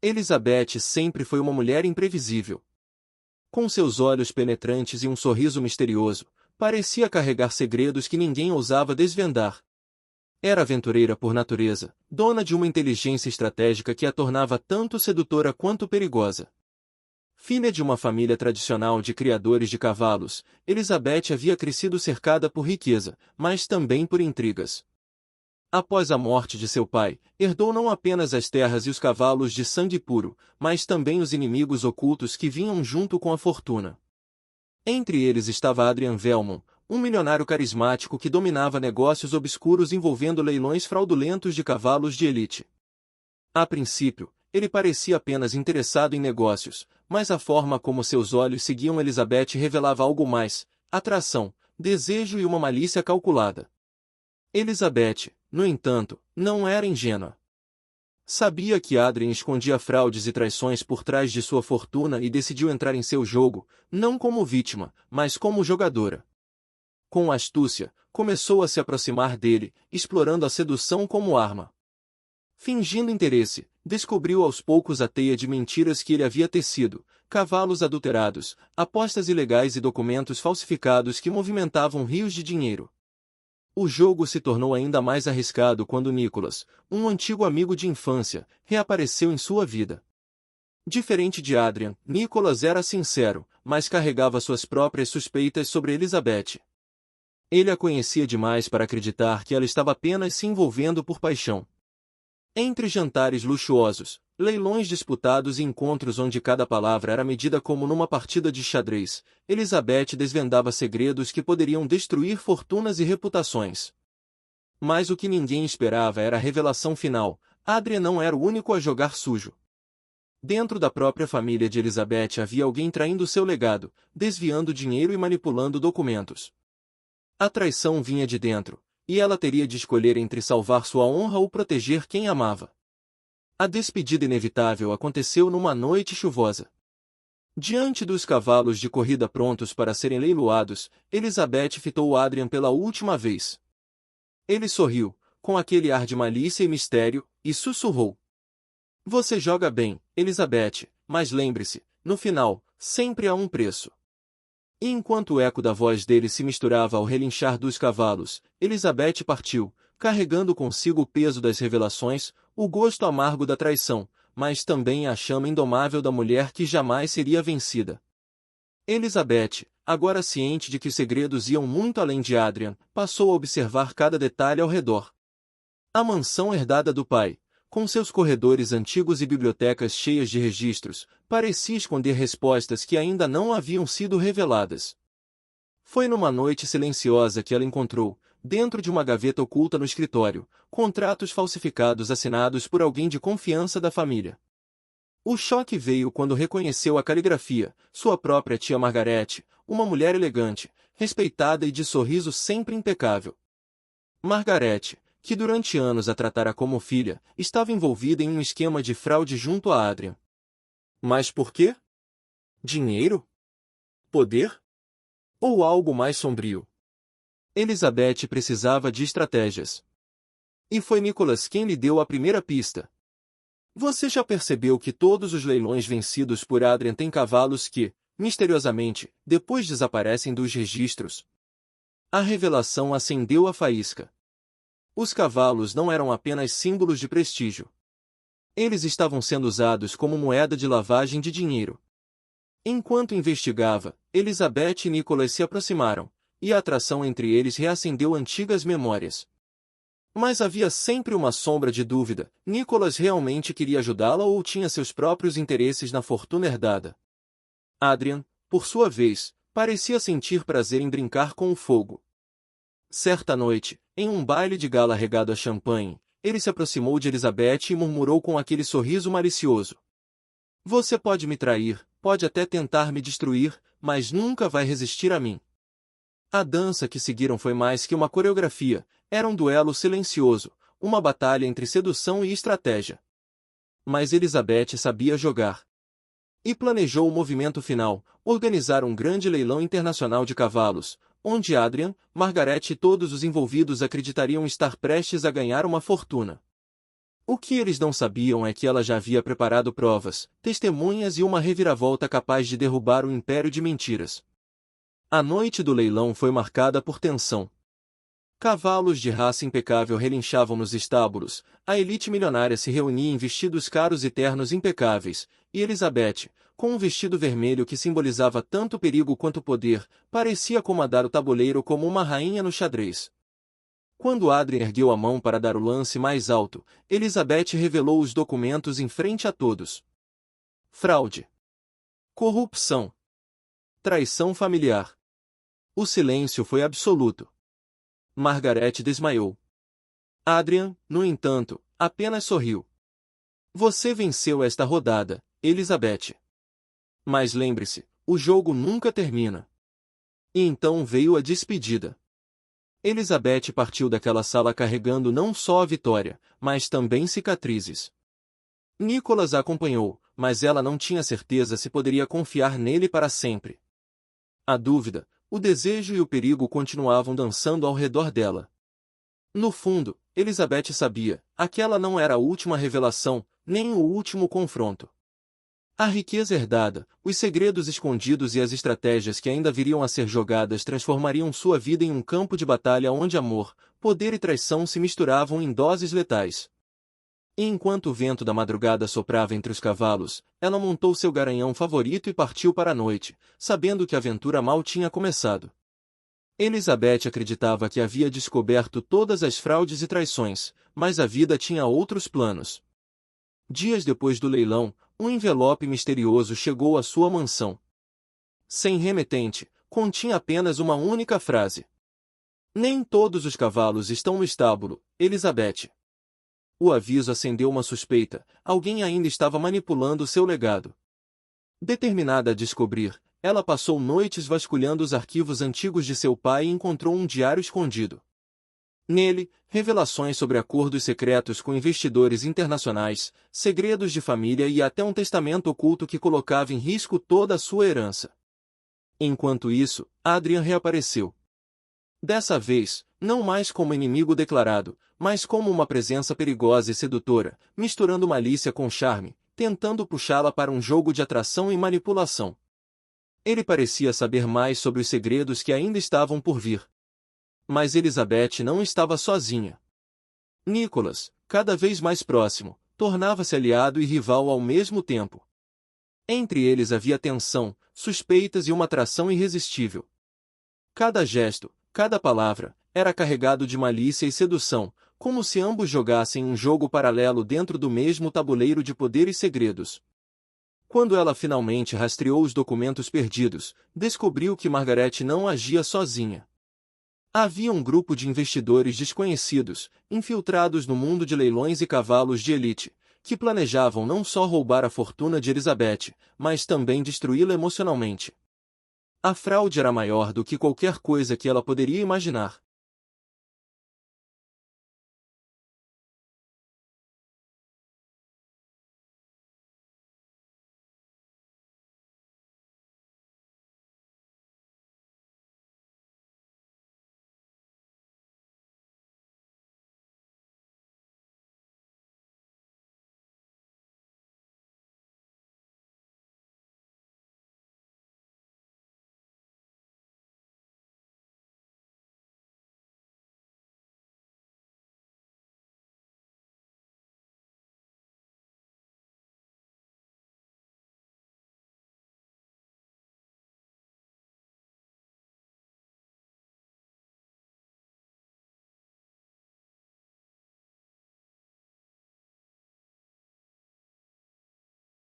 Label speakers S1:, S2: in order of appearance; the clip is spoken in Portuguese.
S1: Elizabeth sempre foi uma mulher imprevisível. Com seus olhos penetrantes e um sorriso misterioso, parecia carregar segredos que ninguém ousava desvendar. Era aventureira por natureza, dona de uma inteligência estratégica que a tornava tanto sedutora quanto perigosa. Filha de uma família tradicional de criadores de cavalos, Elizabeth havia crescido cercada por riqueza, mas também por intrigas. Após a morte de seu pai, herdou não apenas as terras e os cavalos de sangue puro, mas também os inimigos ocultos que vinham junto com a fortuna. Entre eles estava Adrian Velmont, um milionário carismático que dominava negócios obscuros envolvendo leilões fraudulentos de cavalos de elite. A princípio, ele parecia apenas interessado em negócios, mas a forma como seus olhos seguiam Elizabeth revelava algo mais: atração, desejo e uma malícia calculada. Elizabeth, no entanto, não era ingênua. Sabia que Adrian escondia fraudes e traições por trás de sua fortuna e decidiu entrar em seu jogo, não como vítima, mas como jogadora. Com astúcia, começou a se aproximar dele, explorando a sedução como arma. Fingindo interesse, descobriu aos poucos a teia de mentiras que ele havia tecido: cavalos adulterados, apostas ilegais e documentos falsificados que movimentavam rios de dinheiro. O jogo se tornou ainda mais arriscado quando Nicholas, um antigo amigo de infância, reapareceu em sua vida. Diferente de Adrian, Nicholas era sincero, mas carregava suas próprias suspeitas sobre Elizabeth. Ele a conhecia demais para acreditar que ela estava apenas se envolvendo por paixão. Entre jantares luxuosos, leilões disputados e encontros onde cada palavra era medida como numa partida de xadrez, Elizabeth desvendava segredos que poderiam destruir fortunas e reputações. Mas o que ninguém esperava era a revelação final: Adrian não era o único a jogar sujo. Dentro da própria família de Elizabeth havia alguém traindo seu legado, desviando dinheiro e manipulando documentos. A traição vinha de dentro, e ela teria de escolher entre salvar sua honra ou proteger quem amava. A despedida inevitável aconteceu numa noite chuvosa. Diante dos cavalos de corrida prontos para serem leiloados, Elizabeth fitou Adrian pela última vez. Ele sorriu, com aquele ar de malícia e mistério, e sussurrou: "Você joga bem, Elizabeth, mas lembre-se, no final, sempre há um preço." E enquanto o eco da voz dele se misturava ao relinchar dos cavalos, Elizabeth partiu, carregando consigo o peso das revelações, o gosto amargo da traição, mas também a chama indomável da mulher que jamais seria vencida. Elizabeth, agora ciente de que os segredos iam muito além de Adrian, passou a observar cada detalhe ao redor. A mansão herdada do pai, com seus corredores antigos e bibliotecas cheias de registros, parecia esconder respostas que ainda não haviam sido reveladas. Foi numa noite silenciosa que ela encontrou, dentro de uma gaveta oculta no escritório, contratos falsificados assinados por alguém de confiança da família. O choque veio quando reconheceu a caligrafia: sua própria tia Margaret, uma mulher elegante, respeitada e de sorriso sempre impecável. Margaret, que durante anos a tratara como filha, estava envolvida em um esquema de fraude junto a Adrian. Mas por quê? Dinheiro? Poder? Ou algo mais sombrio? Elizabeth precisava de estratégias. E foi Nicholas quem lhe deu a primeira pista. Você já percebeu que todos os leilões vencidos por Adrian têm cavalos que, misteriosamente, depois desaparecem dos registros? A revelação acendeu a faísca. Os cavalos não eram apenas símbolos de prestígio. Eles estavam sendo usados como moeda de lavagem de dinheiro. Enquanto investigava, Elizabeth e Nicholas se aproximaram, e a atração entre eles reacendeu antigas memórias. Mas havia sempre uma sombra de dúvida: Nicholas realmente queria ajudá-la ou tinha seus próprios interesses na fortuna herdada? Adrian, por sua vez, parecia sentir prazer em brincar com o fogo. Certa noite, em um baile de gala regado a champanhe, ele se aproximou de Elizabeth e murmurou com aquele sorriso malicioso: "Você pode me trair, pode até tentar me destruir, mas nunca vai resistir a mim." A dança que seguiram foi mais que uma coreografia, era um duelo silencioso, uma batalha entre sedução e estratégia. Mas Elizabeth sabia jogar. E planejou o movimento final: organizar um grande leilão internacional de cavalos, onde Adrian, Margaret e todos os envolvidos acreditariam estar prestes a ganhar uma fortuna. O que eles não sabiam é que ela já havia preparado provas, testemunhas e uma reviravolta capaz de derrubar o império de mentiras. A noite do leilão foi marcada por tensão. Cavalos de raça impecável relinchavam nos estábulos, a elite milionária se reunia em vestidos caros e ternos impecáveis, e Elizabeth, com um vestido vermelho que simbolizava tanto perigo quanto poder, parecia comandar o tabuleiro como uma rainha no xadrez. Quando Adrien ergueu a mão para dar o lance mais alto, Elizabeth revelou os documentos em frente a todos. Fraude. Corrupção. Traição familiar. O silêncio foi absoluto. Margaret desmaiou. Adrien, no entanto, apenas sorriu. Você venceu esta rodada, Elizabeth. Mas lembre-se, o jogo nunca termina. E então veio a despedida. Elizabeth partiu daquela sala carregando não só a vitória, mas também cicatrizes. Nicholas a acompanhou, mas ela não tinha certeza se poderia confiar nele para sempre. A dúvida, o desejo e o perigo continuavam dançando ao redor dela. No fundo, Elizabeth sabia, aquela não era a última revelação, nem o último confronto. A riqueza herdada, os segredos escondidos e as estratégias que ainda viriam a ser jogadas transformariam sua vida em um campo de batalha onde amor, poder e traição se misturavam em doses letais. E enquanto o vento da madrugada soprava entre os cavalos, ela montou seu garanhão favorito e partiu para a noite, sabendo que a aventura mal tinha começado. Elizabeth acreditava que havia descoberto todas as fraudes e traições, mas a vida tinha outros planos. Dias depois do leilão, um envelope misterioso chegou à sua mansão. Sem remetente, continha apenas uma única frase. Nem todos os cavalos estão no estábulo, Elizabeth. O aviso acendeu uma suspeita, alguém ainda estava manipulando seu legado. Determinada a descobrir, ela passou noites vasculhando os arquivos antigos de seu pai e encontrou um diário escondido. Nele, revelações sobre acordos secretos com investidores internacionais, segredos de família e até um testamento oculto que colocava em risco toda a sua herança. Enquanto isso, Adrien reapareceu. Dessa vez, não mais como inimigo declarado, mas como uma presença perigosa e sedutora, misturando malícia com charme, tentando puxá-la para um jogo de atração e manipulação. Ele parecia saber mais sobre os segredos que ainda estavam por vir. Mas Elizabeth não estava sozinha. Nicholas, cada vez mais próximo, tornava-se aliado e rival ao mesmo tempo. Entre eles havia tensão, suspeitas e uma atração irresistível. Cada gesto, cada palavra, era carregado de malícia e sedução, como se ambos jogassem um jogo paralelo dentro do mesmo tabuleiro de poder e segredos. Quando ela finalmente rastreou os documentos perdidos, descobriu que Margaret não agia sozinha. Havia um grupo de investidores desconhecidos, infiltrados no mundo de leilões e cavalos de elite, que planejavam não só roubar a fortuna de Elizabeth, mas também destruí-la emocionalmente. A fraude era maior do que qualquer coisa que ela poderia imaginar.